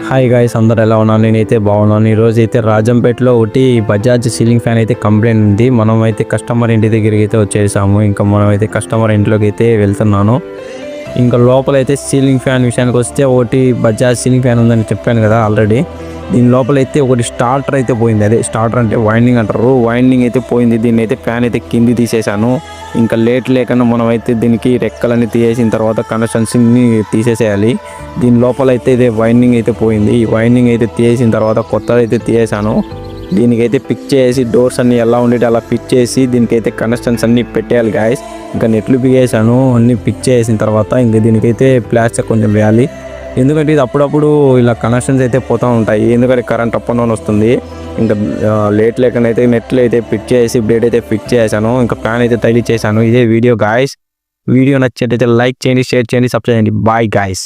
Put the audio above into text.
Hi guys, అందరు ఎలా ఉన్నారు? నేనైతే బాగున్నాను. ఈరోజు అయితే రాజంపేటలో ఒకటి బజాజ్ సీలింగ్ ఫ్యాన్ అయితే కంప్లైంట్ ఉంది. మనం అయితే కస్టమర్ ఇంటి దగ్గరికి అయితే వచ్చేసాము. ఇంకా మనం అయితే కస్టమర్ ఇంట్లోకి అయితే వెళ్తున్నాను. ఇంకా లోపలైతే సీలింగ్ ఫ్యాన్ విషయానికి వస్తే ఒకటి బజాజ్ సీలింగ్ ఫ్యాన్ ఉందని చెప్పాను కదా ఆల్రెడీ. దీని లోపలైతే ఒకటి స్టార్టర్ అయితే పోయింది. అదే స్టార్టర్ అంటే వైండింగ్ అంటారు. వైండింగ్ అయితే పోయింది. దీన్ని అయితే ఫ్యాన్ అయితే కింది తీసేసాను. ఇంకా లేట్ లేకుండా మనం అయితే దీనికి రెక్కలన్నీ తీసేసిన తర్వాత కనెక్షన్స్ని తీసేసేయాలి. దీని లోపలైతే ఇదే వైండింగ్ అయితే పోయింది. ఈ వైండింగ్ అయితే తీసేసిన తర్వాత కొత్తది అయితే తీసేసాను. దీనికైతే పిక్ చేసి డోర్స్ అన్నీ ఎలా ఉండేటి అలా పిక్ చేసి దీనికైతే కనెక్షన్స్ అన్నీ పెట్టేయాలి గాయస్. ఇంకా నెట్లు పిగేసాను. అన్నీ పిక్ చేసిన తర్వాత ఇంకా దీనికైతే ప్లాస్టర్ కొంచెం వేయాలి. ఎందుకంటే ఇది అప్పుడప్పుడు ఇలా కనెక్షన్స్ అయితే పోతూ ఉంటాయి. ఎందుకంటే కరెంట్ అప్ అండ్ డౌన్ వస్తుంది. ఇంకా లేట్ లేకుండా అయితే నెట్లు అయితే ఫిట్ చేసి బ్లేడ్ అయితే ఫిట్ చేశాను. ఇంకా ఫ్యాన్ అయితే తగిలిచ్చేసాను. ఇదే వీడియో గాయస్. వీడియో నచ్చినట్టయితే లైక్ చేయండి, షేర్ చేయండి, సబ్స్క్రైబ్ చేయండి. Bye guys.